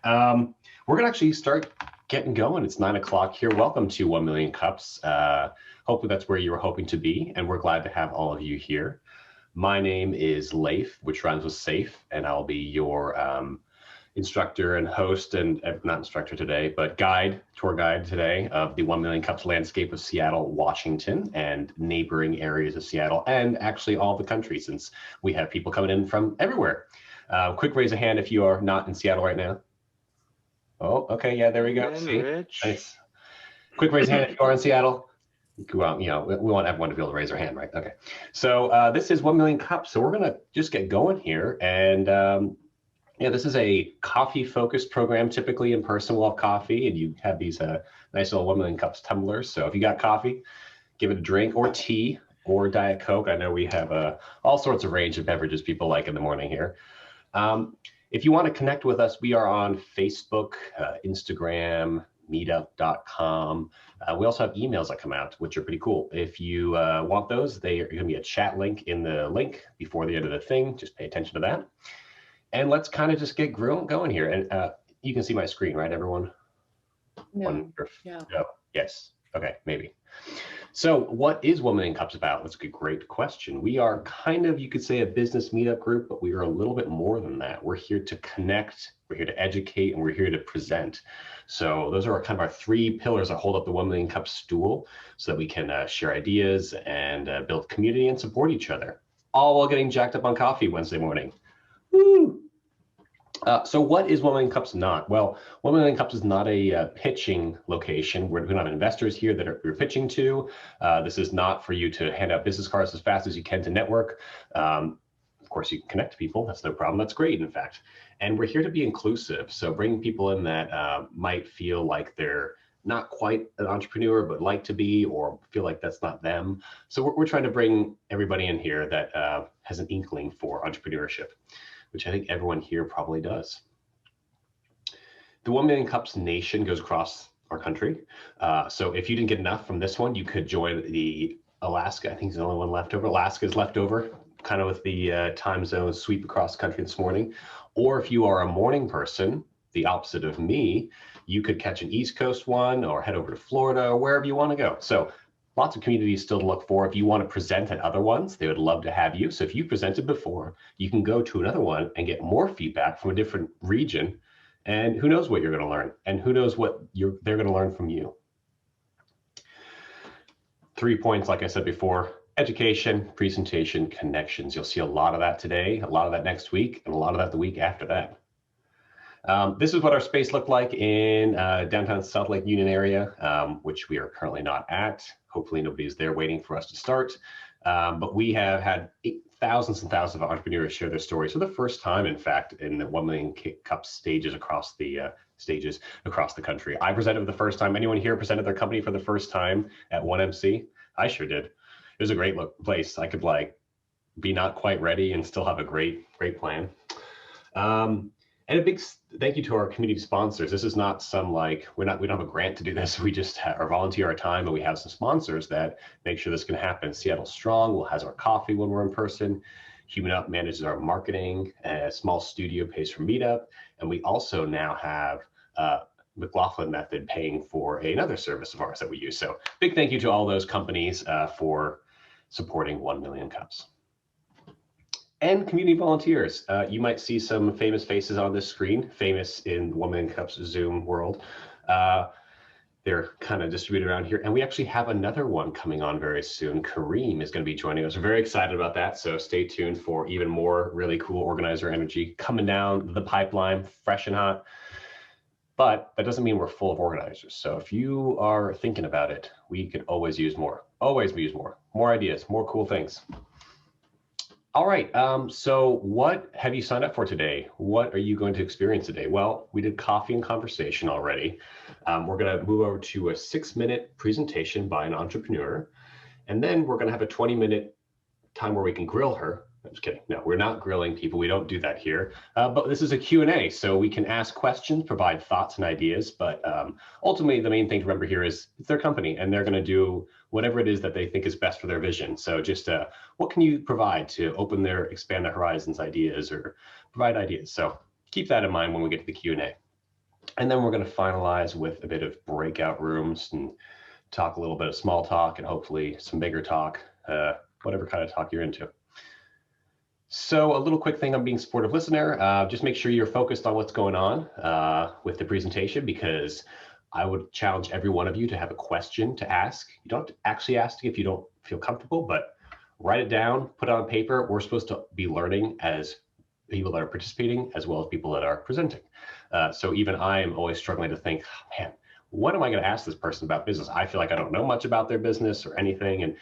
We're gonna actually start getting going. It's 9 o'clock here. Welcome to 1 Million Cups. Hopefully that's where you were hoping to be, and we're glad to have all of you here. My name is Leif, which rhymes with safe, and I'll be your instructor and host, and not instructor today, but tour guide today of the 1 Million Cups landscape of Seattle, Washington, and neighboring areas of Seattle, and actually all the country, since we have people coming in from everywhere. Quick raise a hand if you are not in Seattle right now. Oh, okay, yeah, there we go. See? Rich. Nice. Quick raise a hand if you are in Seattle. Well, you know, we want everyone to be able to raise their hand, right? Okay. So this is 1 Million Cups. So we're gonna just get going here, and yeah, this is a coffee-focused program. Typically in person, we'll have coffee, and you have these nice little 1 Million Cups tumblers. So if you got coffee, give it a drink, or tea, or Diet Coke. I know we have all sorts of range of beverages people like in the morning here. If you want to connect with us, we are on Facebook, Instagram, meetup.com. We also have emails that come out, which are pretty cool. If you want those, they are going to be a chat link in the link before the end of the thing. Just pay attention to that. And let's kind of just get going here. And you can see my screen, right, everyone? No. Yeah. No. Yes. Okay, maybe. So what is 1 Million Cups about? That's a great question. We are kind of, you could say, a business meetup group, but we are a little bit more than that. We're here to connect, we're here to educate, and we're here to present. So those are kind of our three pillars that hold up the 1 Million Cups stool so that we can share ideas and build community and support each other, all while getting jacked up on coffee Wednesday morning. Woo! So what is 1 Million Cups not? Well, 1 Million Cups is not a pitching location. We don't have investors here that we're pitching to. This is not for you to hand out business cards as fast as you can to network. Of course, you can connect to people. That's no problem. That's great, in fact. And we're here to be inclusive. So bringing people in that might feel like they're not quite an entrepreneur, but like to be, or feel like that's not them. So we're trying to bring everybody in here that has an inkling for entrepreneurship, which I think everyone here probably does. The 1 Million Cups Nation goes across our country. So if you didn't get enough from this one, you could join the Alaska. I think it's the only one left over. Alaska is left over, kind of with the time zone sweep across the country this morning. Or if you are a morning person, the opposite of me, you could catch an East Coast one or head over to Florida or wherever you want to go. So lots of communities still to look for. If you want to present at other ones, they would love to have you. So if you presented before, you can go to another one and get more feedback from a different region. And who knows what you're going to learn, and who knows what they're going to learn from you. 3 points, like I said before: education, presentation, connections. You'll see a lot of that today, a lot of that next week, and a lot of that the week after that. This is what our space looked like in downtown South Lake Union area, which we are currently not at. Hopefully nobody's there waiting for us to start. But we have had thousands and thousands of entrepreneurs share their stories for the first time, in fact, in the 1 Million Cups stages across the country. I presented for the first time. Anyone here presented their company for the first time at 1MC? I sure did. It was a great place. I could be not quite ready and still have a great plan. And a big thank you to our community sponsors. This is not some we don't have a grant to do this. We just volunteer our time, and we have some sponsors that make sure this can happen. Seattle Strong has our coffee when we're in person. Human Up manages our marketing. A small studio pays for Meetup, and we also now have McLaughlin Method paying for another service of ours that we use. So big thank you to all those companies for supporting 1 Million Cups. And community volunteers. You might see some famous faces on this screen, famous in 1 Million Cups Zoom world. They're kind of distributed around here. And we actually have another one coming on very soon. Kareem is going to be joining us. We're very excited about that. So stay tuned for even more really cool organizer energy coming down the pipeline, fresh and hot. But that doesn't mean we're full of organizers. So if you are thinking about it, we could always use more. Always use more ideas, more cool things. All right, so what have you signed up for today? What are you going to experience today? Well, we did coffee and conversation already. We're gonna move over to a 6-minute presentation by an entrepreneur. And then we're gonna have a 20-minute time where we can grill her. I'm just kidding. No, we're not grilling people. We don't do that here. But this is a Q&A, so we can ask questions, provide thoughts and ideas. But ultimately, the main thing to remember here is it's their company, and they're going to do whatever it is that they think is best for their vision. So just what can you provide to expand their horizons ideas or provide ideas? So keep that in mind when we get to the Q&A. And then we're going to finalize with a bit of breakout rooms and talk a little bit of small talk and hopefully some bigger talk, whatever kind of talk you're into. So a little quick thing on being a supportive listener, just make sure you're focused on what's going on with the presentation, because I would challenge every one of you to have a question to ask. You don't have to actually ask if you don't feel comfortable, but write it down, put it on paper. We're supposed to be learning as people that are participating as well as people that are presenting. So even I am always struggling to think, man, what am I going to ask this person about business? I feel like I don't know much about their business or anything, and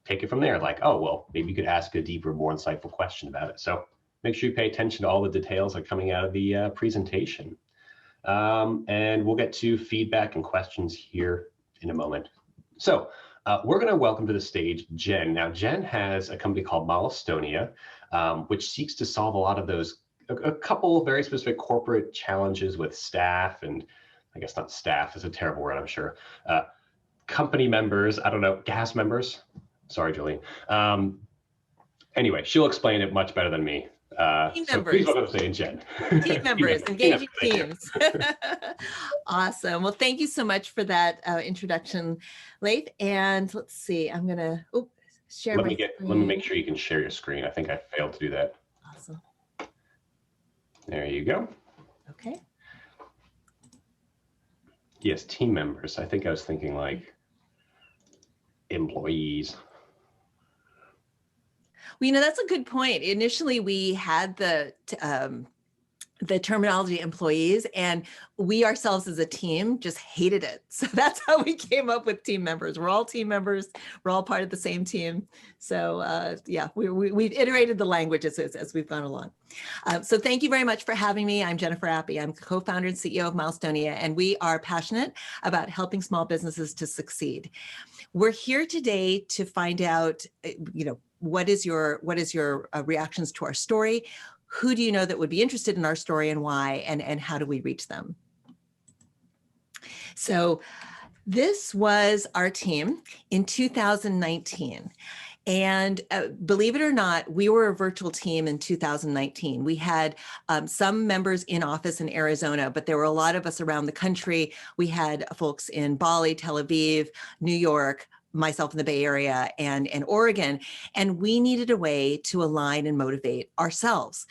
take it from there. Like, oh, well, maybe you could ask a deeper, more insightful question about it. So make sure you pay attention to all the details that are coming out of the presentation. And we'll get to feedback and questions here in a moment. So we're going to welcome to the stage Jen. Now, Jen has a company called Milestonia, which seeks to solve a lot of those, a couple very specific corporate challenges with staff, and I guess not staff is a terrible word, I'm sure. Company members, I don't know, cast members. Sorry, Julie. Anyway, she'll explain it much better than me. Team so members. Please welcome to stage Jen. Team members, engaging teams. Awesome. Well, thank you so much for that introduction, Leif. And let's see, I'm going to share my screen. Let me make sure you can share your screen. I think I failed to do that. Awesome. There you go. Okay. Yes, team members. I think I was thinking like employees. Well, you know, that's a good point. Initially, we had the terminology employees, and we ourselves as a team just hated it. So that's how we came up with team members. We're all team members. We're all part of the same team. So yeah, we've iterated the language as we've gone along. So thank you very much for having me. I'm Jennifer Abbey. I'm co-founder and CEO of Milestonia, and we are passionate about helping small businesses to succeed. We're here today to find out, you know, what is your reactions to our story? Who do you know that would be interested in our story, and why, and how do we reach them? So this was our team in 2019. And believe it or not, we were a virtual team in 2019. We had some members in office in Arizona, but there were a lot of us around the country. We had folks in Bali, Tel Aviv, New York, myself in the Bay Area, and Oregon, and we needed a way to align and motivate ourselves.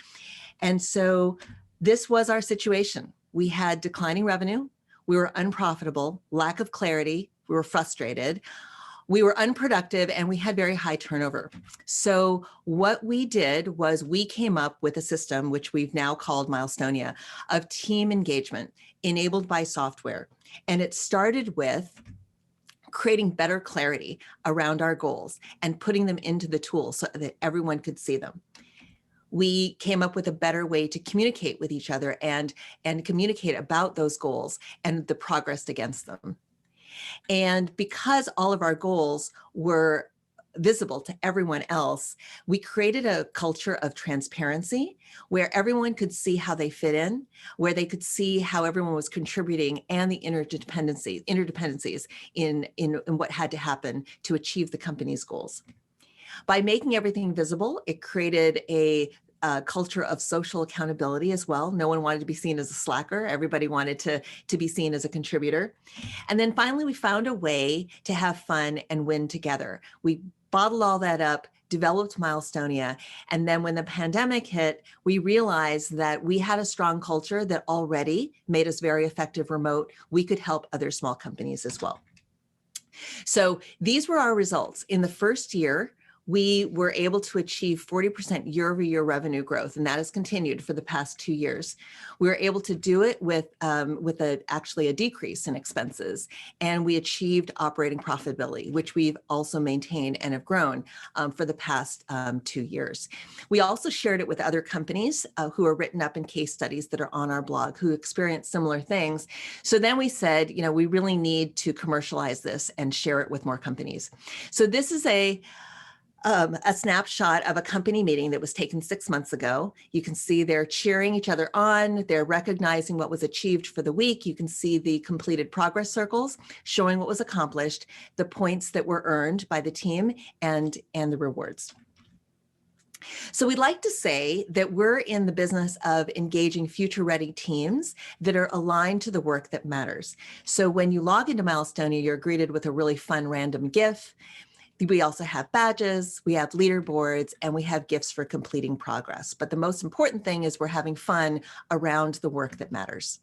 And so this was our situation. We had declining revenue, we were unprofitable, lack of clarity, we were frustrated, we were unproductive, and we had very high turnover. So what we did was we came up with a system, which we've now called Milestonia, of team engagement enabled by software. And it started with creating better clarity around our goals and putting them into the tool so that everyone could see them. We came up with a better way to communicate with each other and communicate about those goals and the progress against them. And because all of our goals were visible to everyone else, we created a culture of transparency where everyone could see how they fit in, where they could see how everyone was contributing, and the interdependencies in what had to happen to achieve the company's goals. By making everything visible, it created a culture of social accountability as well. No one wanted to be seen as a slacker. Everybody wanted to be seen as a contributor. And then finally, we found a way to have fun and win together. We bottled all that up, developed Milestonia. And then when the pandemic hit, we realized that we had a strong culture that already made us very effective remote. We could help other small companies as well. So these were our results. In the first year, we were able to achieve 40% year-over-year revenue growth, and that has continued for the past 2 years. We were able to do it with actually a decrease in expenses, and we achieved operating profitability, which we've also maintained and have grown for the past 2 years. We also shared it with other companies who are written up in case studies that are on our blog who experienced similar things. So then we said, you know, we really need to commercialize this and share it with more companies. So this is a snapshot of a company meeting that was taken 6 months ago. You can see they're cheering each other on. They're recognizing what was achieved for the week. You can see the completed progress circles showing what was accomplished, the points that were earned by the team, and the rewards. So we like to say that we're in the business of engaging future-ready teams that are aligned to the work that matters. So when you log into Milestonia, you're greeted with a really fun random GIF. We also have badges, we have leaderboards, and we have gifts for completing progress. But the most important thing is we're having fun around the work that matters.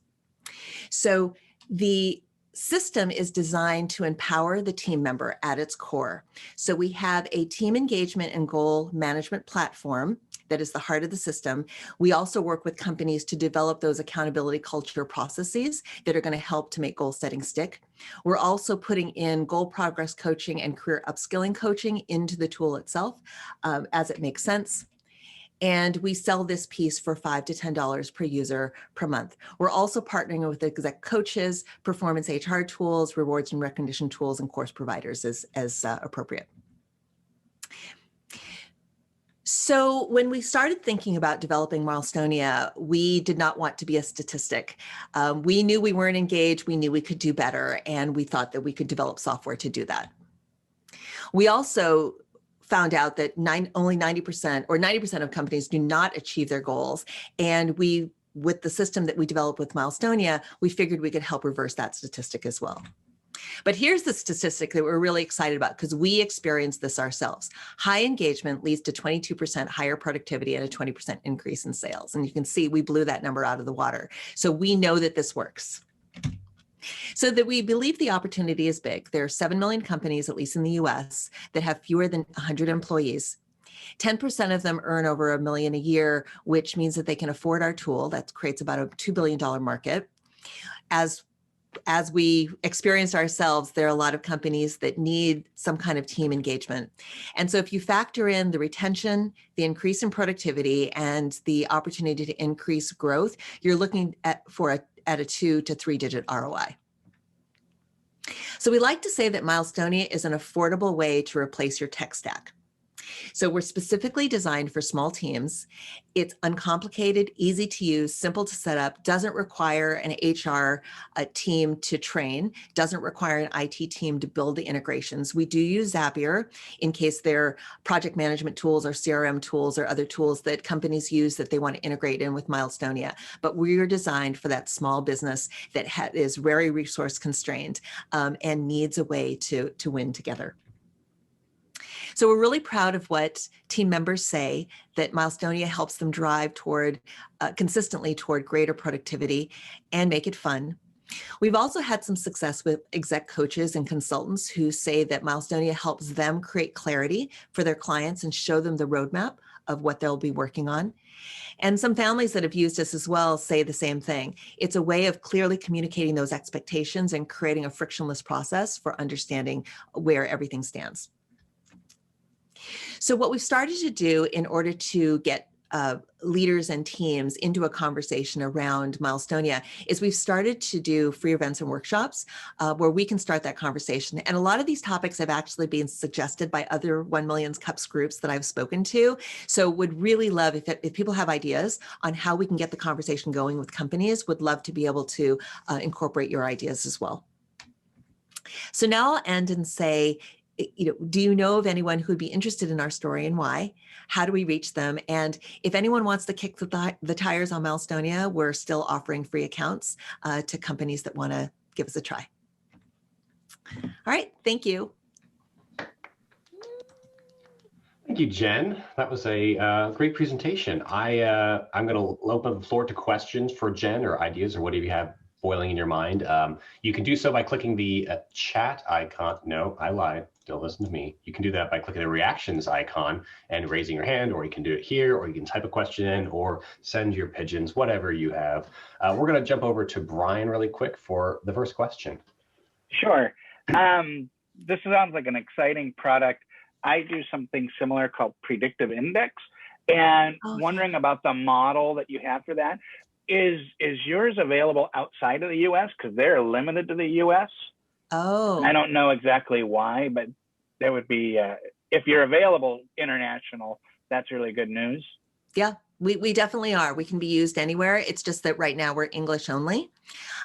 So the system is designed to empower the team member at its core. So we have a team engagement and goal management platform that is the heart of the system. We also work with companies to develop those accountability culture processes that are going to help to make goal setting stick. We're also putting in goal progress coaching and career upskilling coaching into the tool itself as it makes sense. And we sell this piece for $5 to $10 per user per month. We're also partnering with exec coaches, performance HR tools, rewards and recognition tools, and course providers as appropriate. So when we started thinking about developing Milestonia, we did not want to be a statistic. We knew we weren't engaged, we knew we could do better, and we thought that we could develop software to do that. We also found out that only 90% or 90% of companies do not achieve their goals. And with the system that we developed with Milestonia, we figured we could help reverse that statistic as well. But here's the statistic that we're really excited about because we experienced this ourselves. High engagement leads to 22% higher productivity and a 20% increase in sales. And you can see we blew that number out of the water. So we know that this works. So that we believe the opportunity is big. There are 7 million companies, at least in the US, that have fewer than 100 employees. 10% of them earn over $1 million a year, which means that they can afford our tool. That creates about a $2 billion market. As we experienced ourselves, there are a lot of companies that need some kind of team engagement. And so if you factor in the retention, the increase in productivity, and the opportunity to increase growth, you're looking at a 2 to 3 digit ROI. So we like to say that Milestonia is an affordable way to replace your tech stack. So we're specifically designed for small teams. It's uncomplicated, easy to use, simple to set up, doesn't require an HR team to train, doesn't require an IT team to build the integrations. We do use Zapier in case they're project management tools or CRM tools or other tools that companies use that they want to integrate in with Milestonia. But we're designed for that small business that is very resource constrained and needs a way to win together. So we're really proud of what team members say, that Milestonia helps them drive consistently toward greater productivity and make it fun. We've also had some success with exec coaches and consultants who say that Milestonia helps them create clarity for their clients and show them the roadmap of what they'll be working on. And some families that have used us as well say the same thing. It's a way of clearly communicating those expectations and creating a frictionless process for understanding where everything stands. So what we've started to do in order to get leaders and teams into a conversation around Milestonia is we've started to do free events and workshops where we can start that conversation. And a lot of these topics have actually been suggested by other 1 Million Cups groups that I've spoken to. So would really love if people have ideas on how we can get the conversation going with companies, would love to be able to incorporate your ideas as well. So now I'll end and say, do you know of anyone who'd be interested in our story and why? How do we reach them? And if anyone wants to kick the tires on Milestonia, we're still offering free accounts to companies that want to give us a try. All right, thank you. Thank you, Jen. That was a great presentation. I'm going to open the floor to questions for Jen or ideas or whatever you have boiling in your mind. You can do so by clicking the chat icon. No, I lied. Don't listen to me. You can do that by clicking the reactions icon and raising your hand, or you can do it here, or you can type a question in or send your pigeons, whatever you have. We're going to jump over to Brian really quick for the first question. Sure. This sounds like an exciting product. I do something similar called predictive index, and wondering about the model that you have for that. Is yours available outside of the US? Because they're limited to the US. Oh. I don't know exactly why, but there would be, if you're available international, that's really good news. Yeah, We definitely are. We can be used anywhere. It's just that right now we're English only.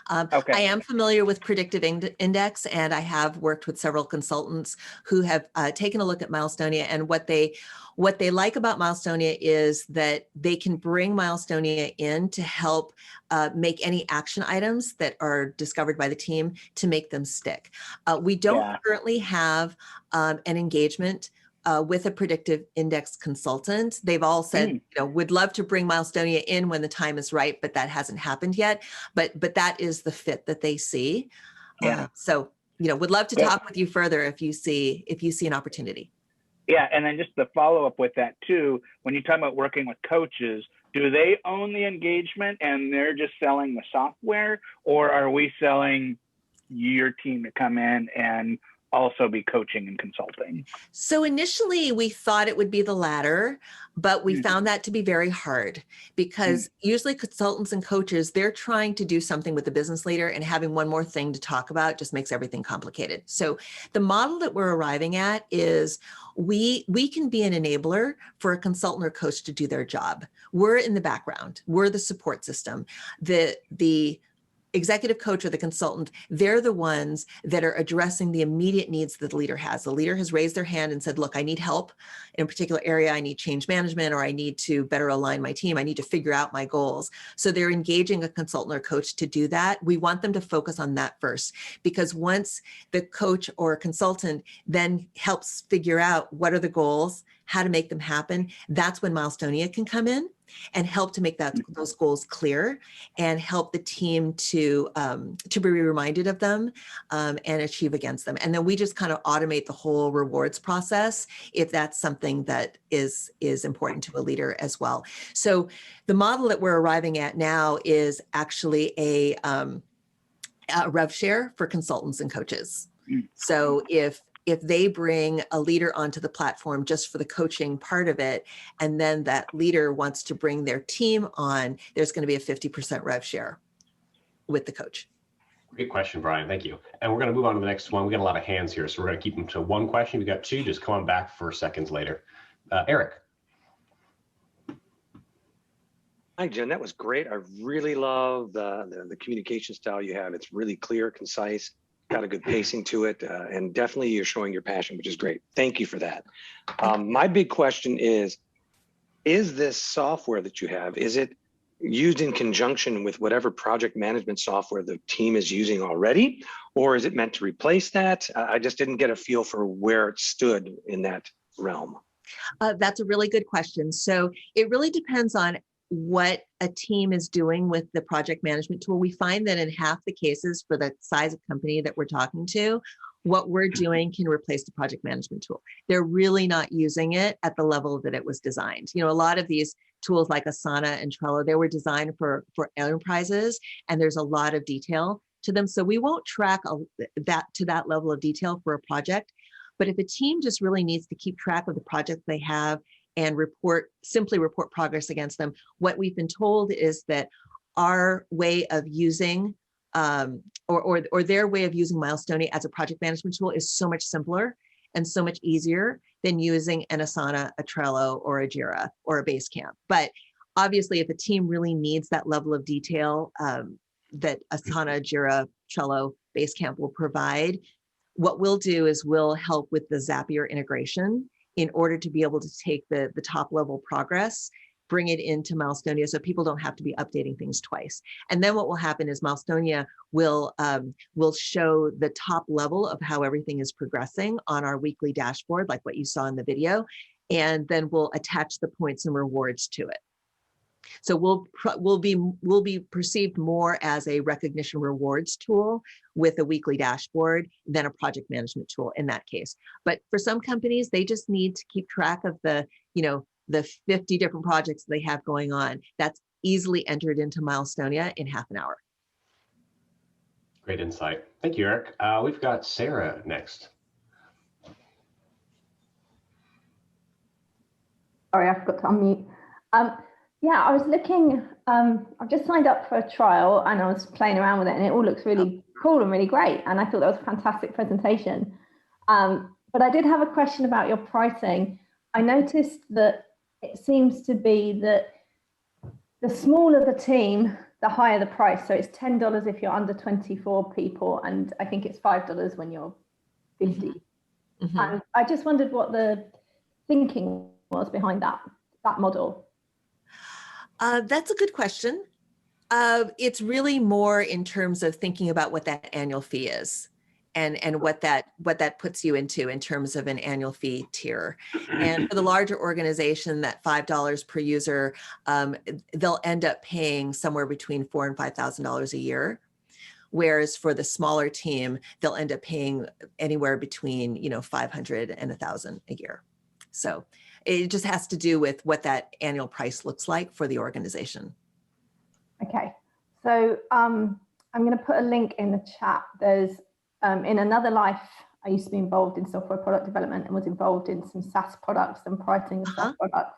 Okay. I am familiar with predictive index, and I have worked with several consultants who have taken a look at Milestonia. And what they like about Milestonia is that they can bring Milestonia in to help make any action items that are discovered by the team to make them stick. We don't currently have an engagement with a predictive index consultant. They've all said, would love to bring Milestonia in when the time is right, but that hasn't happened yet. But that is the fit that they see. So, would love to talk with you further if you see an opportunity. Yeah, and then just to follow up with that too, when you talk about working with coaches, do they own the engagement and they're just selling the software, or are we selling your team to come in and also be coaching and consulting? So initially we thought it would be the latter, but we found that to be very hard because usually consultants and coaches, they're trying to do something with the business leader, and having one more thing to talk about just makes everything complicated. So the model that we're arriving at is we can be an enabler for a consultant or coach to do their job. We're in the background. We're the support system. The executive coach or the consultant, they're the ones that are addressing the immediate needs that the leader has. The leader has raised their hand and said, look, I need help in a particular area. I need change management, or I need to better align my team. I need to figure out my goals. So they're engaging a consultant or coach to do that. We want them to focus on that first, because once the coach or consultant then helps figure out what are the goals, how to make them happen, that's when Milestonia can come in and help to make those goals clear and help the team to be reminded of them and achieve against them. And then we just kind of automate the whole rewards process if that's something that is important to a leader as well. So the model that we're arriving at now is actually a rev share for consultants and coaches. So if they bring a leader onto the platform just for the coaching part of it, and then that leader wants to bring their team on, there's going to be a 50% rev share with the coach. Great question, Brian. Thank you. And we're going to move on to the next one. We got a lot of hands here, so we're going to keep them to one question. We got two. Just come on back for seconds later. Eric. Hi, Jen. That was great. I really love the communication style you have. It's really clear, concise, got a good pacing to it, and definitely you're showing your passion, which is great. Thank you for that. My big question is this software that you have, is it used in conjunction with whatever project management software the team is using already, or is it meant to replace that? I just didn't get a feel for where it stood in that realm. That's a really good question. So it really depends on what a team is doing with the project management tool. We find that in half the cases for the size of company that we're talking to, what we're doing can replace the project management tool. They're really not using it at the level that it was designed. A lot of these tools like Asana and Trello, they were designed for enterprises, and there's a lot of detail to them. So we won't track that to that level of detail for a project. But if a team just really needs to keep track of the projects they have and simply report progress against them, what we've been told is that our way of using or their way of using Milestonia as a project management tool is so much simpler and so much easier than using an Asana, a Trello, or a Jira, or a Basecamp. But obviously, if a team really needs that level of detail that Asana, Jira, Trello, Basecamp will provide, what we'll do is we'll help with the Zapier integration in order to be able to take the top level progress, bring it into Milestonia so people don't have to be updating things twice. And then what will happen is Milestonia will show the top level of how everything is progressing on our weekly dashboard, like what you saw in the video, and then we'll attach the points and rewards to it. So we'll be perceived more as a recognition rewards tool with a weekly dashboard than a project management tool in that case. But for some companies, they just need to keep track of the 50 different projects they have going on. That's easily entered into Milestonia in half an hour. Great insight. Thank you, Eric. We've got Sarah next. Sorry, I forgot to unmute. Yeah, I was looking, I've just signed up for a trial and I was playing around with it and it all looks really cool and really great. And I thought that was a fantastic presentation. But I did have a question about your pricing. I noticed that it seems to be that the smaller the team, the higher the price. So it's $10 if you're under 24 people, and I think it's $5 when you're 50. Mm-hmm. And I just wondered what the thinking was behind that model. That's a good question. It's really more in terms of thinking about what that annual fee is, and what that puts you into in terms of an annual fee tier. And for the larger organization, that $5 per user, they'll end up paying somewhere between $4,000 and $5,000 a year. Whereas for the smaller team, they'll end up paying anywhere between, $500 and $1,000 a year. So it just has to do with what that annual price looks like for the organization. Okay, so I'm going to put a link in the chat. There's in another life, I used to be involved in software product development and was involved in some SaaS products and pricing of SaaS products.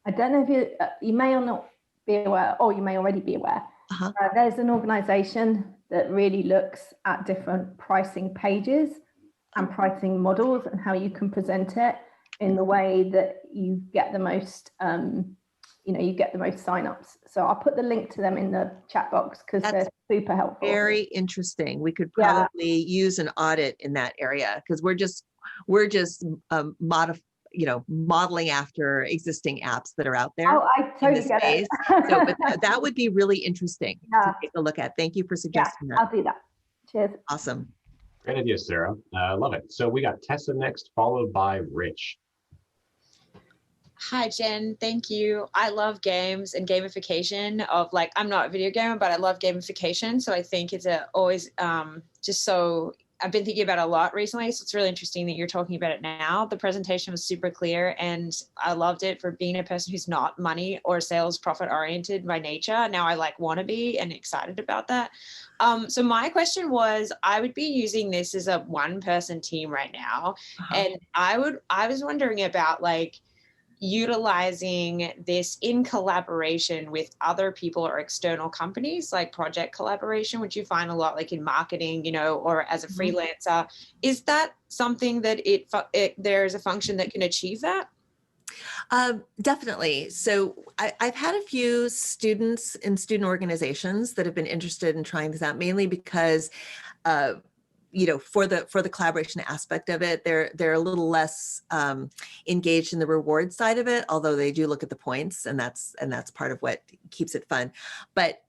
I don't know if you may or not be aware, or you may already be aware. There's an organization that really looks at different pricing pages and pricing models and how you can present it in the way that you get the most, you get the most signups. So I'll put the link to them in the chat box because they're super helpful. Very interesting. We could probably use an audit in that area because we're just modeling after existing apps that are out there. Oh, I totally get it. So that would be really interesting to take a look at. Thank you for suggesting that. I'll do that. Cheers. Awesome. Great idea, Sarah. I love it. So we got Tessa next, followed by Rich. Hi, Jen. Thank you. I love games and gamification of I'm not a video gamer, but I love gamification. So I think it's always just so I've been thinking about it a lot recently. So it's really interesting that you're talking about it now. The presentation was super clear and I loved it for being a person who's not money or sales profit oriented by nature. Now I want to be and excited about that. So my question was, I would be using this as a one-person team right now. And I was wondering about utilizing this in collaboration with other people or external companies, like project collaboration, which you find a lot in marketing, or as a freelancer. Is that something that there's a function that can achieve that? Definitely. So I've had a few students in student organizations that have been interested in trying this out, mainly because for the collaboration aspect of it, they're a little less engaged in the reward side of it, although they do look at the points, and that's part of what keeps it fun. But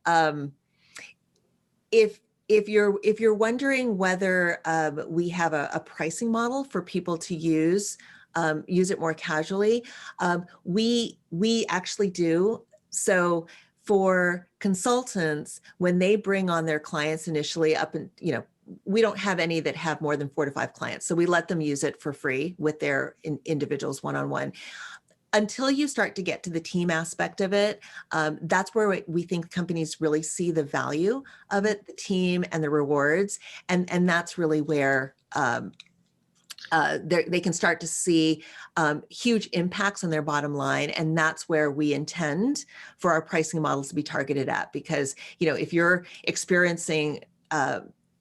if you're wondering whether we have a pricing model for people to use it more casually, we actually do. So for consultants, when they bring on their clients initially we don't have any that have more than 4 to 5 clients. So we let them use it for free with their individuals one-on-one. Until you start to get to the team aspect of it, that's where we think companies really see the value of it, the team and the rewards. And that's really where they can start to see huge impacts on their bottom line. And that's where we intend for our pricing models to be targeted at. Because, if you're experiencing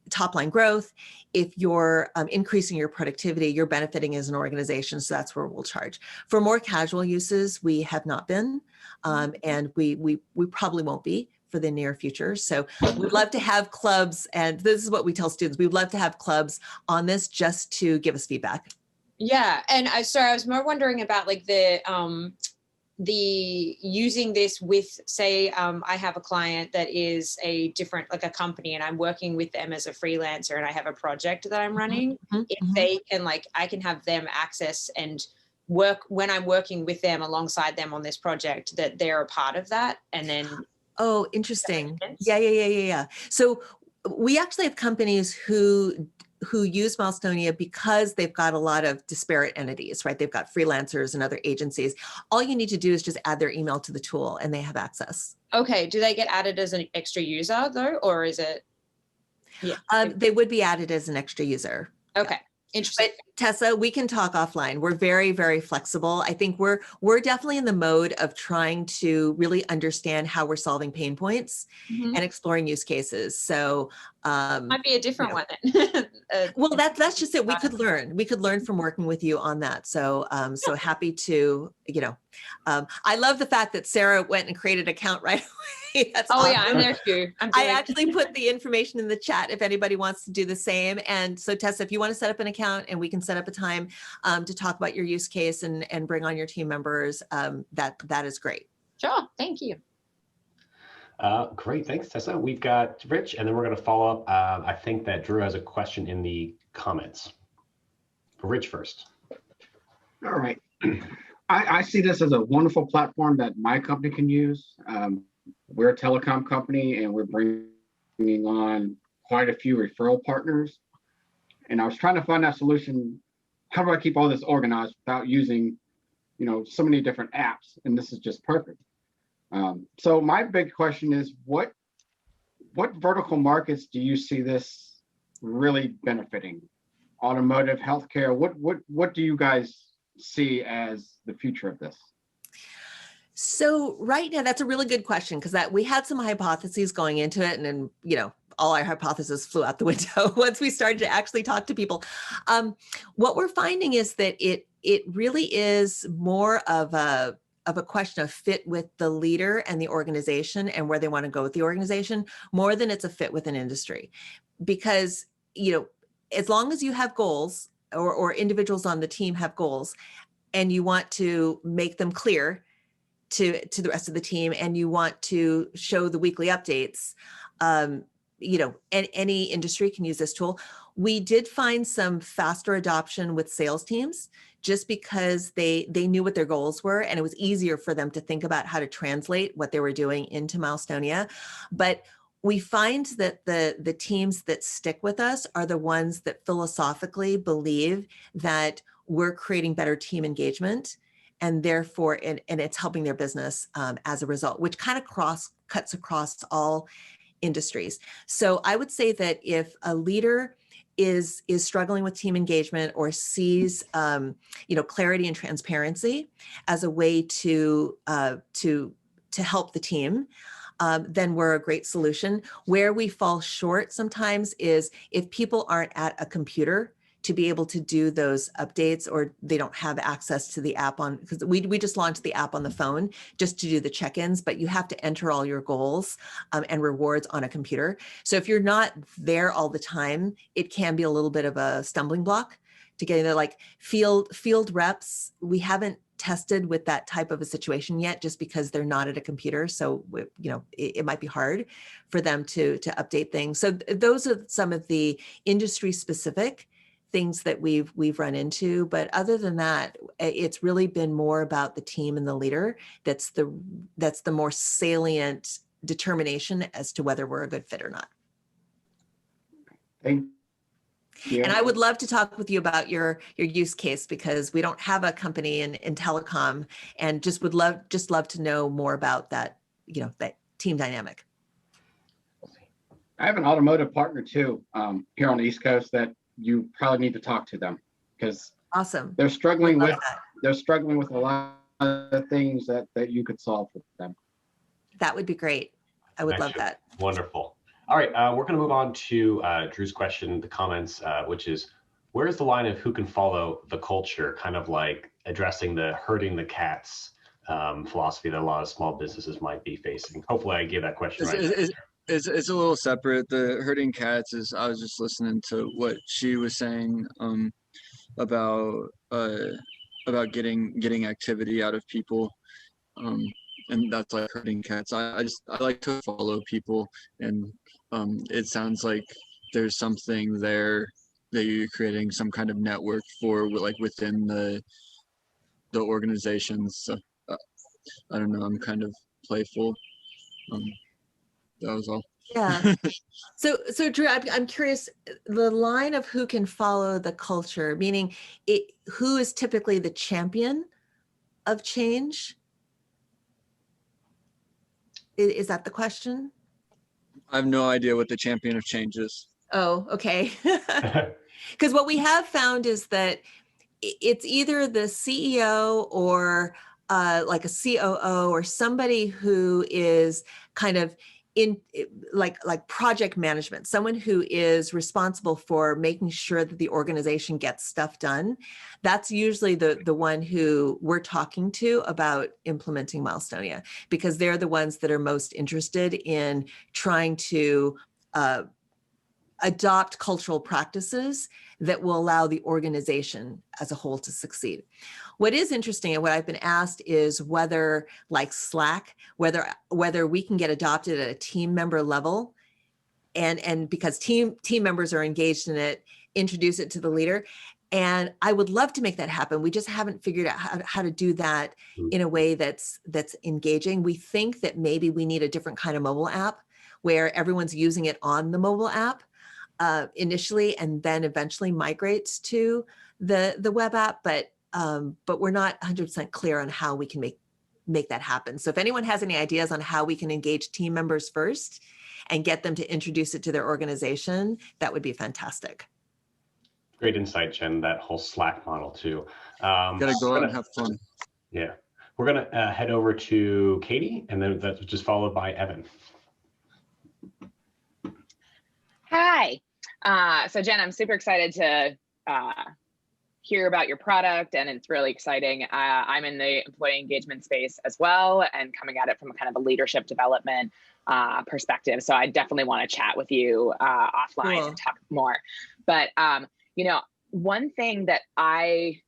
top line growth, if you're increasing your productivity, you're benefiting as an organization. So that's where we'll charge. For more casual uses, we have not been, and we probably won't be for the near future. So we'd love to have clubs, and this is what we tell students, we'd love to have clubs on this just to give us feedback. Yeah, and I was more wondering about the using this with, say, I have a client that is a different, a company, and I'm working with them as a freelancer and I have a project that I'm running. If they can, I can have them access and work when I'm working with them alongside them on this project, that they're a part of that. And then. Oh, interesting. Yeah. So we actually have companies who use Milestonia because they've got a lot of disparate entities, right? They've got freelancers and other agencies. All you need to do is just add their email to the tool and they have access. Okay. Do they get added as an extra user though? Or is it? Yeah. They would be added as an extra user. Okay. Interesting. But Tessa, we can talk offline. We're very, very flexible. I think we're definitely in the mode of trying to really understand how we're solving pain points and exploring use cases. So Might be a different one then. Well, that's just it. We could learn from working with you on that. So, so happy to, I love the fact that Sarah went and created an account right away. That's awesome. Yeah, I'm there too. I actually put the information in the chat if anybody wants to do the same. And so Tessa, if you want to set up an account and we can set up a time to talk about your use case and bring on your team members, that is great. Sure, thank you. Great, thanks, Tessa. We've got Rich, and then we're going to follow up. I think that Drew has a question in the comments. Rich first. All right. I see this as a wonderful platform that my company can use. We're a telecom company, and we're bringing on quite a few referral partners. And I was trying to find that solution. How do I keep all this organized without using, so many different apps? And this is just perfect. So my big question is, what vertical markets do you see this really benefiting? Automotive, healthcare, what do you guys see as the future of this? So right now, that's a really good question, because we had some hypotheses going into it, and then, all our hypotheses flew out the window once we started to actually talk to people. What we're finding is that it really is more of a question of fit with the leader and the organization and where they want to go with the organization, more than it's a fit with an industry. Because, as long as you have goals, or individuals on the team have goals, and you want to make them clear to the rest of the team, and you want to show the weekly updates, and any industry can use this tool. We did find some faster adoption with sales teams, just because they knew what their goals were, and it was easier for them to think about how to translate what they were doing into Milestonia. But we find that the teams that stick with us are the ones that philosophically believe that we're creating better team engagement, and therefore, and it's helping their business as a result, which kind of cuts across all industries. So I would say that if a leader is struggling with team engagement, or sees clarity and transparency as a way to help the team, then we're a great solution. Where we fall short sometimes is if people aren't at a computer to be able to do those updates, or they don't have access to the app because we just launched the app on the phone just to do the check-ins, but you have to enter all your goals and rewards on a computer. So if you're not there all the time, it can be a little bit of a stumbling block to getting there. Like field reps, we haven't tested with that type of a situation yet, just because they're not at a computer. So, it might be hard for them to update things. So those are some of the industry specific things that we've run into. But other than that, it's really been more about the team and the leader. That's the more salient determination as to whether we're a good fit or not. Thank you. And I would love to talk with you about your use case, because we don't have a company in telecom, and just would love to know more about that, that team dynamic. I have an automotive partner too, here on the East Coast, that you probably need to talk to them, because awesome. They're struggling with a lot of things that you could solve for them. That would be great. I would love that. Wonderful. All right, we're going to move on to Drew's question, the comments, which is, where's the line of who can follow the culture, kind of like addressing the herding the cats philosophy that a lot of small businesses might be facing? Hopefully I gave that question right. It's a little separate. The herding cats is, I was just listening to what she was saying about getting activity out of people, and that's like herding cats. I like to follow people, and it sounds like there's something there that you're creating some kind of network for, like within the organizations. So I don't know. I'm kind of playful. That was all. Yeah. So Drew, I'm curious, the line of who can follow the culture, meaning who is typically the champion of change? Is that the question? I have no idea what the champion of change is. Oh, okay. Because what we have found is that it's either the CEO or like a COO, or somebody who is kind of like project management, someone who is responsible for making sure that the organization gets stuff done. That's usually the one who we're talking to about implementing Milestonia, because they're the ones that are most interested in trying to adopt cultural practices that will allow the organization as a whole to succeed. What is interesting and what I've been asked is whether, like Slack, whether we can get adopted at a team member level, and because team members are engaged in it, introduce it to the leader. And I would love to make that happen. We just haven't figured out how to do that in a way that's engaging. We think that maybe we need a different kind of mobile app where everyone's using it on the mobile app initially, and then eventually migrates to the web app. But we're not 100% clear on how we can make that happen. So if anyone has any ideas on how we can engage team members first and get them to introduce it to their organization, that would be fantastic. Great insight, Jen, that whole Slack model too. Gotta go out and have fun. Yeah. We're gonna head over to Katie, and then that's just followed by Evan. Hi. So Jen, I'm super excited to hear about your product, and it's really exciting. I'm in the employee engagement space as well, and coming at it from a kind of a leadership development perspective. So I definitely want to chat with you offline and talk more. But you know, one thing that I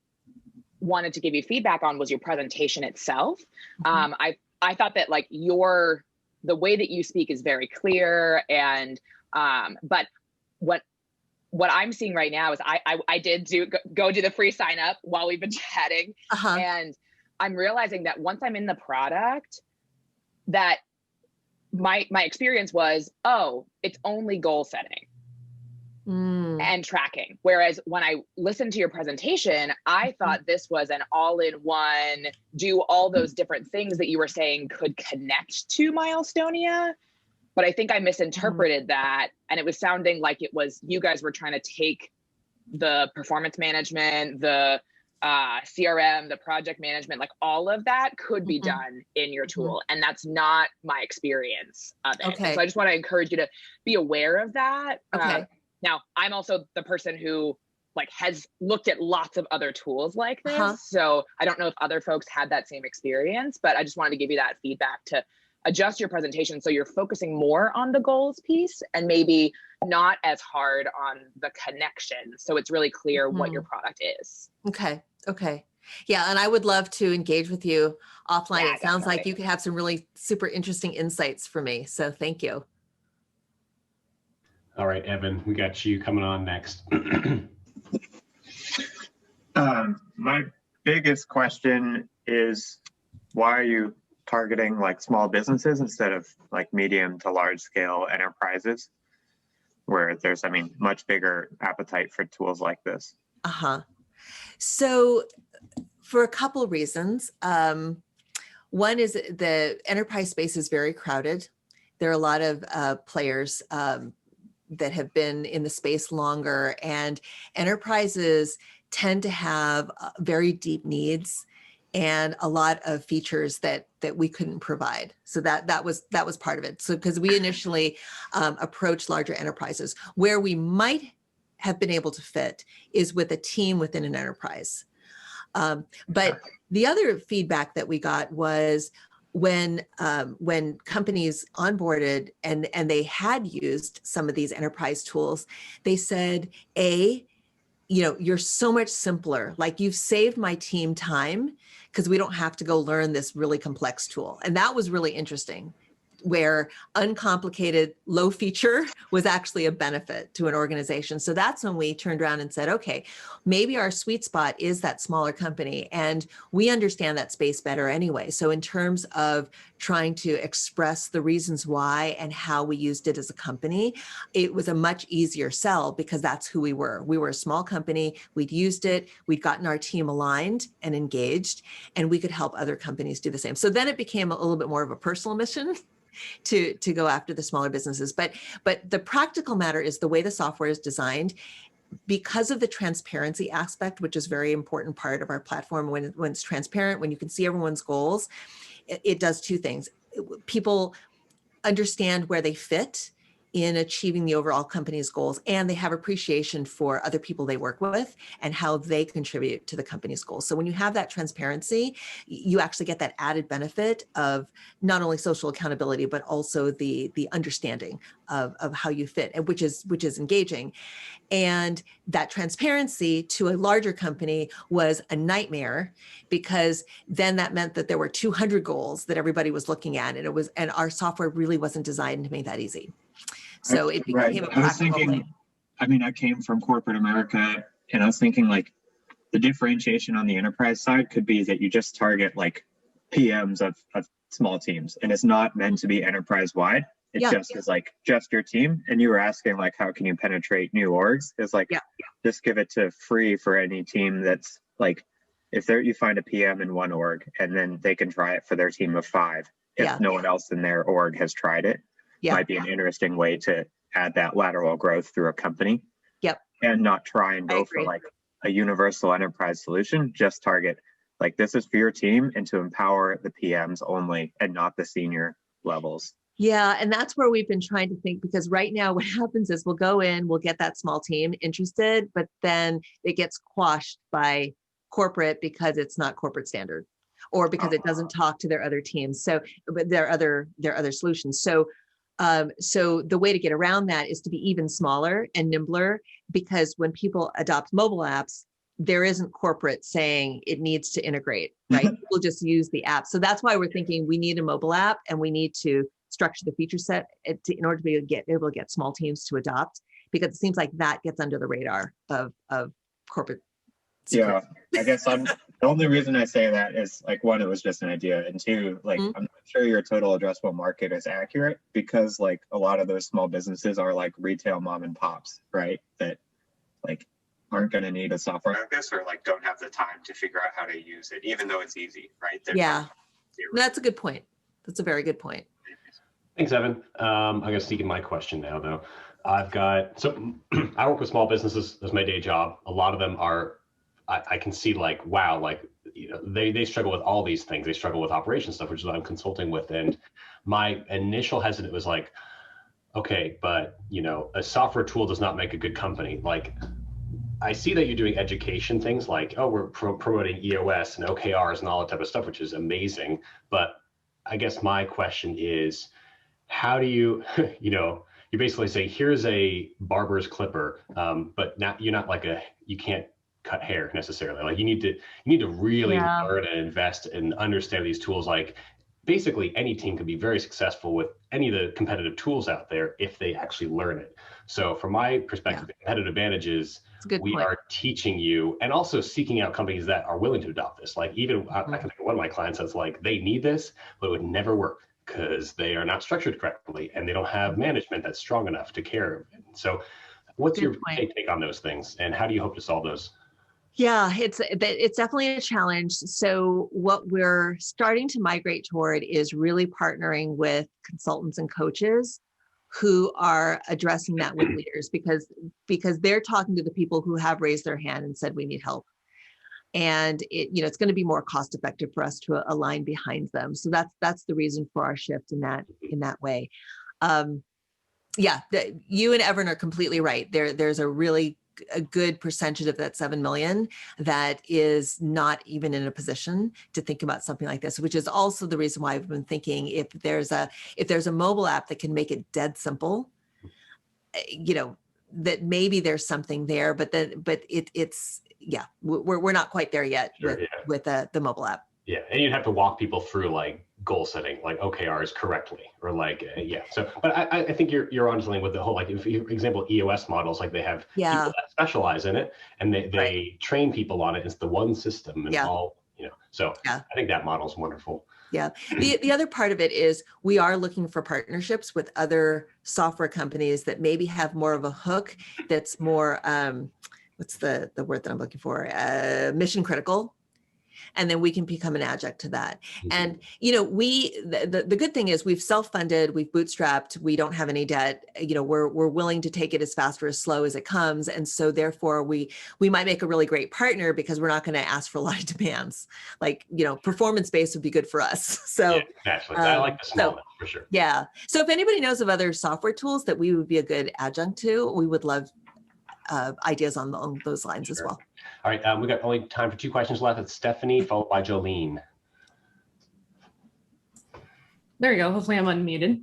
wanted to give you feedback on was your presentation itself. I thought that like the way that you speak is very clear, and but what I'm seeing right now is I did go do the free sign up while we've been chatting, and I'm realizing that once I'm in the product, that my experience was, oh, it's only goal setting and tracking. Whereas when I listened to your presentation, I thought this was an all-in-one, do all those different things that you were saying could connect to Milestonia. But I think I misinterpreted that, and it was sounding like it was you guys were trying to take the performance management, the CRM, the project management, like all of that could be done in your tool. And that's not my experience of it. So I just want to encourage you to be aware of that. Now, I'm also the person who like has looked at lots of other tools like this. So I don't know if other folks had that same experience, but I just wanted to give you that feedback to adjust your presentation so you're focusing more on the goals piece and maybe not as hard on the connection. So it's really clear what your product is. Okay. Yeah. And I would love to engage with you offline. Yeah, it sounds like you could have some really super interesting insights for me. So thank you. All right, Evan, we got you coming on next. My biggest question is, why are you targeting like small businesses instead of like medium to large scale enterprises, where there's, I mean, much bigger appetite for tools like this? So for a couple of reasons. One is the enterprise space is very crowded. There are a lot of players that have been in the space longer, and enterprises tend to have very deep needs and a lot of features that we couldn't provide. So that was part of it. So because we initially approached larger enterprises, where we might have been able to fit is with a team within an enterprise. But the other feedback that we got was when companies onboarded and they had used some of these enterprise tools, they said, you're so much simpler. Like, you've saved my team time because we don't have to go learn this really complex tool. And that was really interesting, where uncomplicated, low feature was actually a benefit to an organization. So that's when we turned around and said, okay, maybe our sweet spot is that smaller company, and we understand that space better anyway. So in terms of trying to express the reasons why and how we used it as a company, it was a much easier sell because that's who we were. We were a small company, we'd used it, we'd gotten our team aligned and engaged, and we could help other companies do the same. So then it became a little bit more of a personal mission to go after the smaller businesses. But the practical matter is the way the software is designed, because of the transparency aspect, which is a very important part of our platform. When it's transparent, when you can see everyone's goals, it does two things. People understand where they fit in achieving the overall company's goals, and they have appreciation for other people they work with and how they contribute to the company's goals. So when you have that transparency, you actually get that added benefit of not only social accountability, but also the understanding of how you fit, and which is engaging. And that transparency to a larger company was a nightmare, because then that meant that there were 200 goals that everybody was looking at, and our software really wasn't designed to make that easy. So it became a practical thing. I mean, I came from corporate America, and I was thinking like the differentiation on the enterprise side could be that you just target like PMs of small teams, and it's not meant to be enterprise wide. It just is like just your team. And you were asking like, how can you penetrate new orgs? It's like, just give it to free for any team that's like, if you find a PM in one org, and then they can try it for their team of 5. If no one else in their org has tried it, might be an interesting way to add that lateral growth through a company. And not try and go for like a universal enterprise solution. Just target like, this is for your team, and to empower the PMs only and not the senior levels. Yeah, and that's where we've been trying to think, because right now what happens is we'll go in, we'll get that small team interested, but then it gets quashed by corporate because it's not corporate standard, or because it doesn't talk to their other teams. So, but their other solutions. So the way to get around that is to be even smaller and nimbler, because when people adopt mobile apps, there isn't corporate saying it needs to integrate, right? We'll just use the app. So that's why we're thinking we need a mobile app, and we need to structure the feature set in order to be able to get small teams to adopt, because it seems like that gets under the radar of corporate security. Yeah, I guess the only reason I say that is like, one, it was just an idea, and two, like I'm not sure your total addressable market is accurate, because like a lot of those small businesses are like retail mom and pops, right? That like aren't going to need a software like this, or like don't have the time to figure out how to use it, even though it's easy, right? That's a good point. That's a very good point. Thanks, Evan. I'm going to sneak in my question now, though. I work with small businesses as my day job. A lot of them are, I can see like, wow, like, you know, they struggle with all these things. They struggle with operations stuff, which is what I'm consulting with. And my initial hesitant was like, okay, but you know, a software tool does not make a good company. Like, I see that you're doing education things like, oh, we're promoting EOS and OKRs and all that type of stuff, which is amazing. But I guess my question is, how do you, you basically say, here's a barber's clipper, but you're not like you can't cut hair necessarily. Like you need to really learn and invest and understand these tools. Like basically any team can be very successful with any of the competitive tools out there if they actually learn it. So from my perspective, the competitive advantage is we are teaching you, and also seeking out companies that are willing to adopt this. Like even I can think of one of my clients that's like, they need this, but it would never work because they are not structured correctly and they don't have management that's strong enough to care of it. So what's your take on those things, and how do you hope to solve those? Yeah, it's definitely a challenge. So what we're starting to migrate toward is really partnering with consultants and coaches who are addressing that with leaders, because they're talking to the people who have raised their hand and said, we need help. And it's going to be more cost effective for us to align behind them. So that's the reason for our shift in that way. You and Evan are completely right. There's a good percentage of that 7 million that is not even in a position to think about something like this, which is also the reason why I've been thinking if there's a mobile app that can make it dead simple, that maybe there's something there, but we're not quite there yet with the mobile app. Yeah, and you'd have to walk people through like goal setting, like OKRs correctly, or like So, but I think you're on something with the whole, like, if you, for example, EOS models, like they have people that specialize in it, and they train people on it. It's the one system and all, So I think that model is wonderful. Yeah. The other part of it is we are looking for partnerships with other software companies that maybe have more of a hook that's more what's the word that I'm looking for? Mission critical. and then we can become an adjunct to that. And, you know, the good thing is we've self-funded, we've bootstrapped, we don't have any debt, you know, we're willing to take it as fast or as slow as it comes. And so therefore we might make a really great partner because we're not going to ask for a lot of demands. Like, you know, performance-based would be good for us. So naturally, I like the small for sure. Yeah. So if anybody knows of other software tools that we would be a good adjunct to, we would love ideas on those lines as well. All right, we got only time for 2 questions left. It's Stephanie, followed by Jolene. There you go. Hopefully I'm unmuted.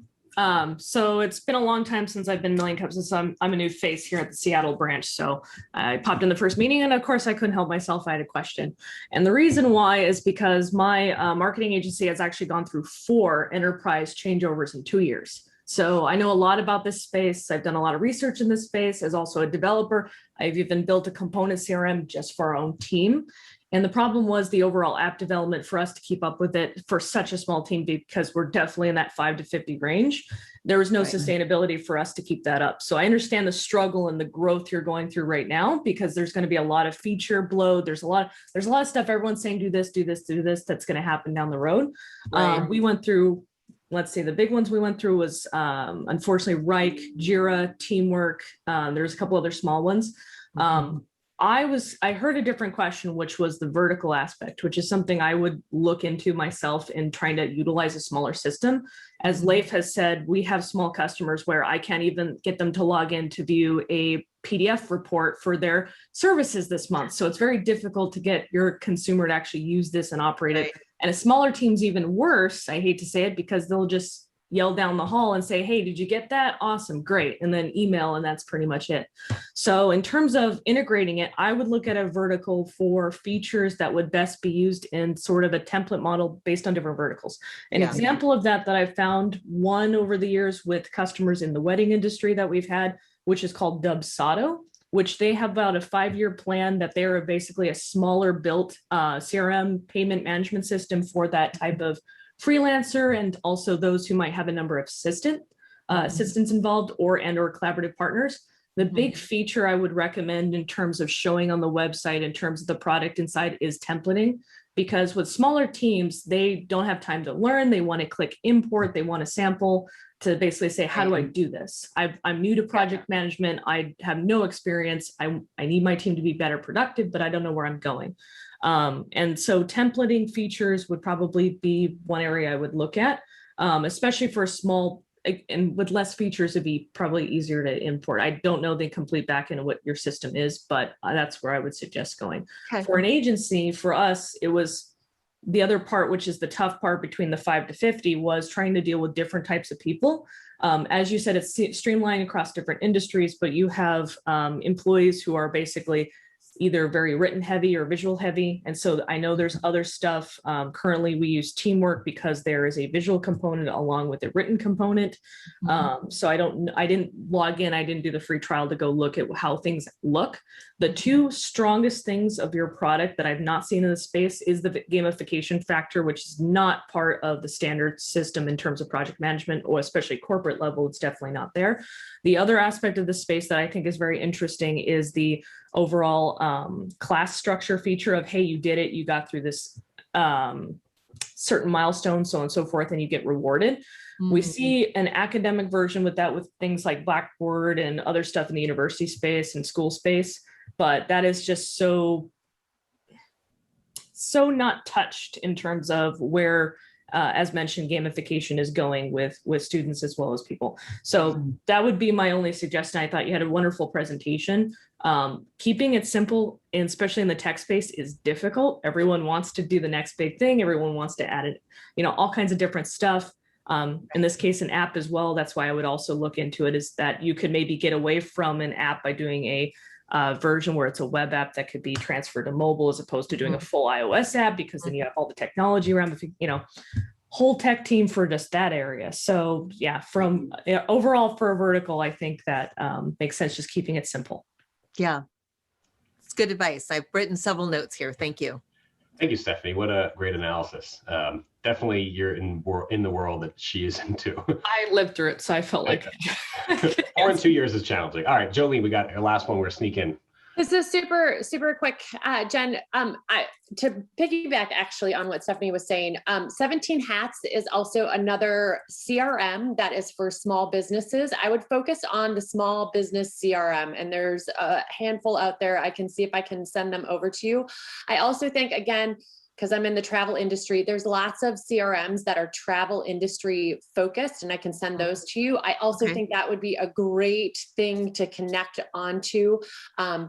So it's been a long time since I've been Million Cups, since I'm a new face here at the Seattle branch. So I popped in the first meeting, and of course I couldn't help myself. I had a question. And the reason why is because my marketing agency has actually gone through 4 enterprise changeovers in 2 years. So I know a lot about this space. I've done a lot of research in this space. As also a developer, I've even built a component CRM just for our own team. And the problem was the overall app development for us to keep up with it for such a small team, because we're definitely in that 5 to 50 range. There was no sustainability for us to keep that up. So I understand the struggle and the growth you're going through right now, because there's going to be a lot of feature bloat. There's a lot of stuff everyone's saying, do this, do this, do this. That's going to happen down the road. We went through, let's say the big ones we went through was unfortunately Reich, Jira, Teamwork. There's a couple other small ones. I heard a different question, which was the vertical aspect, which is something I would look into myself in trying to utilize a smaller system. As Leif has said, we have small customers where I can't even get them to log in to view a PDF report for their services this month. So it's very difficult to get your consumer to actually use this and operate it. And a smaller team's even worse, I hate to say it, because they'll just yell down the hall and say, hey, did you get that? Awesome, great. And then email, and that's pretty much it. So in terms of integrating it, I would look at a vertical for features that would best be used in sort of a template model based on different verticals. An example of that I've found, one over the years with customers in the wedding industry that we've had, which is called Dubsado, which they have about a 5-year plan that they're basically a smaller built CRM payment management system for that type of freelancer, and also those who might have a number of assistants involved or collaborative partners. The big feature I would recommend in terms of showing on the website, in terms of the product inside, is templating, because with smaller teams, they don't have time to learn. They want to click import. They want to sample to basically say, how do I do this? I'm new to project management. I have no experience. I need my team to be better productive, but I don't know where I'm going. And so templating features would probably be one area I would look at, especially for a small, and with less features, it'd be probably easier to import. I don't know the complete back end of what your system is, but that's where I would suggest going. For an agency, for us, it was the other part, which is the tough part between the 5 to 50, was trying to deal with different types of people. As you said, it's streamlined across different industries, but you have employees who are basically either very written heavy or visual heavy. And so I know there's other stuff. Currently we use Teamwork because there is a visual component along with a written component. So I didn't log in. I didn't do the free trial to go look at how things look. The 2 strongest things of your product that I've not seen in the space is the gamification factor, which is not part of the standard system in terms of project management, or especially corporate level. It's definitely not there. The other aspect of the space that I think is very interesting is the overall class structure feature of, hey, you did it, you got through this certain milestone, so on and so forth, and you get rewarded. We see an academic version with that, with things like Blackboard and other stuff in the university space and school space, but that is just so not touched in terms of where, as mentioned, gamification is going with students as well as people. So that would be my only suggestion. I thought you had a wonderful presentation. Keeping it simple, and especially in the tech space, is difficult. Everyone wants to do the next big thing. Everyone wants to add it, all kinds of different stuff. In this case, an app as well. That's why I would also look into it, is that you could maybe get away from an app by doing a version where it's a web app that could be transferred to mobile, as opposed to doing a full iOS app, because then you have all the technology around, whole tech team for just that area. So yeah, overall for a vertical, I think that makes sense, just keeping it simple. Yeah, it's good advice. I've written several notes here. Thank you. Thank you, Stephanie. What a great analysis. Definitely you're in the world that she is into. I lived through it, so I felt like 4 and 2 years is challenging. All right, Jolene, we got our last one. We're sneaking. This is super, super quick, Jen. To piggyback actually on what Stephanie was saying, 17 Hats is also another CRM that is for small businesses. I would focus on the small business CRM, and there's a handful out there. I can see if I can send them over to you. I also think, again, because I'm in the travel industry, there's lots of CRMs that are travel industry focused, and I can send those to you. I also think that would be a great thing to connect onto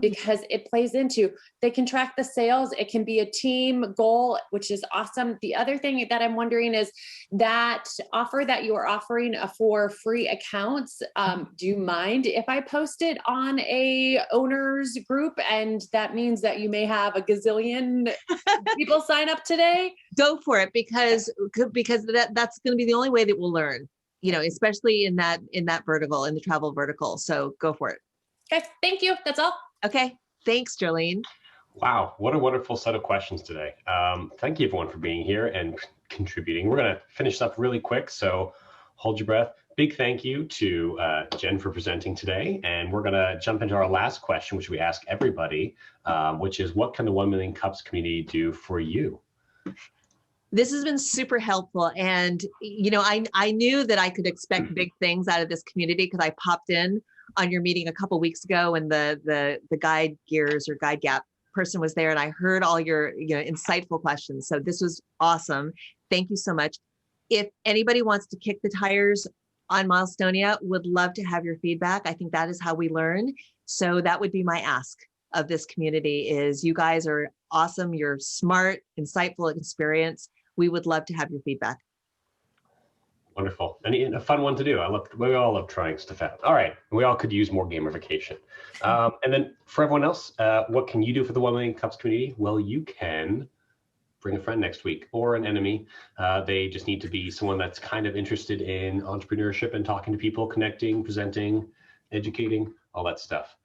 because it plays into, they can track the sales. It can be a team goal, which is awesome. The other thing that I'm wondering is that offer that you are offering for free accounts. Do you mind if I post it on a owners group? And that means that you may have a gazillion people sign up today? Go for it, because that's going to be the only way that we'll learn, you know, especially in that vertical, in the travel vertical. So go for it. Okay, thank you. That's all. Okay, thanks, Jolene. Wow, what a wonderful set of questions today. Thank you everyone for being here and contributing. We're going to finish up really quick, so hold your breath. Big thank you to Jen for presenting today. And we're going to jump into our last question, which we ask everybody, which is, what can the 1 Million Cups community do for you? This has been super helpful. And, you know, I knew that I could expect big things out of this community because I popped in on your meeting a couple of weeks ago, and the guide gears or guide gap person was there, and I heard all your, you know, insightful questions. So this was awesome. Thank you so much. If anybody wants to kick the tires on Milestonia, would love to have your feedback. I think that is how we learn. So that would be my ask of this community is, you guys are awesome. You're smart, insightful, experienced. We would love to have your feedback. Wonderful. And a fun one to do. We all love trying stuff out. All right. We all could use more gamification. And then for everyone else, what can you do for the 1 Million Cups community? Well, you can bring a friend next week or an enemy. They just need to be someone that's kind of interested in entrepreneurship and talking to people, connecting, presenting, educating, all that stuff.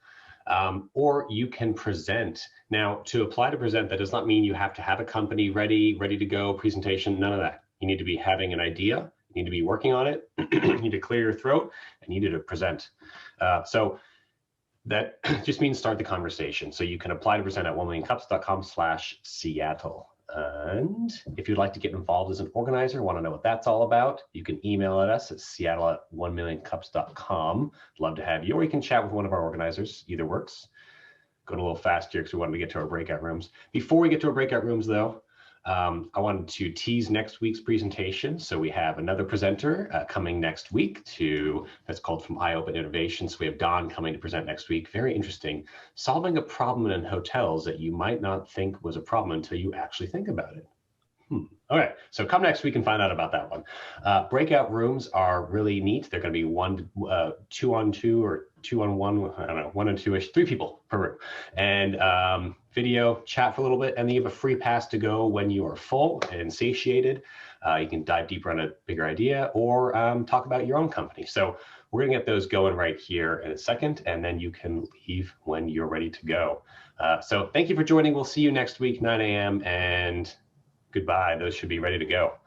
Or you can present. Now, to apply to present, that does not mean you have to have a company ready to go, presentation, none of that. You need to be having an idea, you need to be working on it, you need to clear your throat, and you need to present. So that just means start the conversation. So you can apply to present at 1millioncups.com/Seattle. And if you'd like to get involved as an organizer, want to know what that's all about, you can email at us at seattle@1millioncups.com. Love to have you, or you can chat with one of our organizers. Either works. Going a little fast here because we wanted to get to our breakout rooms. Before we get to our breakout rooms, though, I wanted to tease next week's presentation. So we have another presenter coming next week that's called From Eye Open Innovation. So we have Don coming to present next week. Very interesting. Solving a problem in hotels that you might not think was a problem until you actually think about it. All right, so come next week and find out about that one. Breakout rooms are really neat. They're going to be 2-on-2 or 2-on-1, I don't know, 1 and 2-ish, 3 people per room. And video, chat for a little bit, and then you have a free pass to go when you are full and satiated. You can dive deeper on a bigger idea or talk about your own company. So we're going to get those going right here in a second, and then you can leave when you're ready to go. So thank you for joining. We'll see you next week, 9 a.m. and goodbye. Those should be ready to go.